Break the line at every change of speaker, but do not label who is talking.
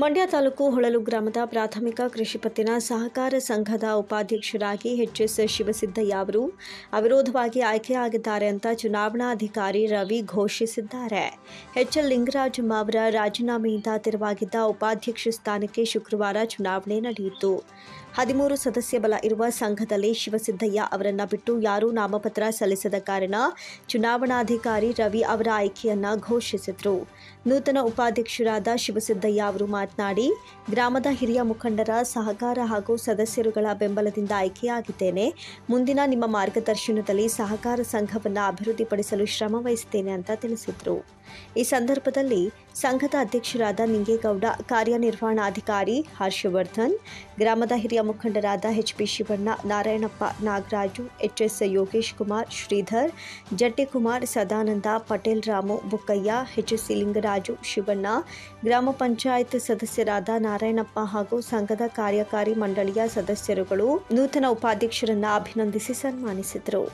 ಮಂಡ್ಯ ತಾಲೂಕು ಹೊಳಲು ಗ್ರಾಮದ ಪ್ರಾಥಮಿಕ ಕೃಷಿ ಪತ್ತಿನ ಸಹಕಾರ ಸಂಘದ ಉಪಾಧ್ಯಕ್ಷರಾಗಿ ಎಚ್.ಎಸ್. ಶಿವಸಿದ್ದಯ್ಯ ಅವರು ಅವಿರೋಧವಾಗಿ ಆಯ್ಕೆಯಾಗಿದ್ದಾರೆ ಅಂತ ಚುನಾವಣಾಧಿಕಾರಿ ರವಿ ಘೋಷಿಸಿದ್ದಾರೆ. ಎಚ್.ಎಲ್. ಲಿಂಗರಾಜಮ್ಮ ಅವರ ರಾಜೀನಾಮೆಯಿಂದ ತೆರವಾಗಿದ್ದ ಉಪಾಧ್ಯಕ್ಷ ಸ್ಥಾನಕ್ಕೆ ಶುಕ್ರವಾರ ಚುನಾವಣೆ ನಡೆಯಿತು. 13 ಸದಸ್ಯ ಬಲ ಇರುವ ಸಂಘದಲ್ಲಿ ಶಿವಸಿದ್ದಯ್ಯ ಅವರನ್ನ ಬಿಟ್ಟು ಯಾರೂ ನಾಮಪತ್ರ ಸಲ್ಲಿಸದ ಕಾರಣ ಚುನಾವಣಾಧಿಕಾರಿ ರವಿ ಅವರ ಆಯ್ಕೆಯನ್ನ ಘೋಷಿಸಿದರು. ನೂತನ ಉಪಾಧ್ಯಕ್ಷರಾದ ಶಿವಸಿದ್ದಯ್ಯ ಅವರು ಮಾತನಾಡಿ, ಗ್ರಾಮದ ಹಿರಿಯ ಮುಖಂಡರ ಸಹಕಾರ ಹಾಗೂ ಸದಸ್ಯರುಗಳ ಬೆಂಬಲದಿಂದ ಆಯ್ಕೆಯಾಗಿದ್ದೇನೆ. ಮುಂದಿನ ನಿಮ್ಮ ಮಾರ್ಗದರ್ಶನದಲ್ಲಿ ಸಹಕಾರ ಸಂಘವನ್ನು ಅಭಿವೃದ್ಧಿಪಡಿಸಲು ಶ್ರಮ ವಹಿಸುತ್ತೇನೆ ಅಂತ ತಿಳಿಸಿದರು. ಈ ಸಂದರ್ಭದಲ್ಲಿ ಸಂಘದ ಅಧ್ಯಕ್ಷರಾದ ನಿಂಗೇಗೌಡ, ಕಾರ್ಯನಿರ್ವಹಣಾಧಿಕಾರಿ ಹರ್ಷವರ್ಧನ್, ಗ್ರಾಮದ ಹಿರಿಯ ಮುಖಂಡರಾದ ಎಚ್.ಪಿ. ಶಿವಣ್ಣ, ನಾರಾಯಣಪ್ಪ, ನಾಗರಾಜು, ಎಚ್.ಎಸ್. ಯೋಗೇಶ್ ಕುಮಾರ್, ಶ್ರೀಧರ್, ಜಟ್ಟಿಕುಮಾರ್, ಸದಾನಂದ, ಪಟೇಲ್ ರಾಮು, ಬುಕ್ಕಯ್ಯ, ಎಚ್.ಸಿ. ಲಿಂಗರಾಜು, ಶಿವಣ್ಣ, ಗ್ರಾಮ ಪಂಚಾಯತ್ ಸದಸ್ಯರಾದ ನಾರಾಯಣಪ್ಪ ಹಾಗೂ ಸಂಘದ ಕಾರ್ಯಕಾರಿ ಮಂಡಳಿಯ ಸದಸ್ಯರುಗಳು ನೂತನ ಉಪಾಧ್ಯಕ್ಷರನ್ನ ಅಭಿನಂದಿಸಿ ಸನ್ಮಾನಿಸಿದರು.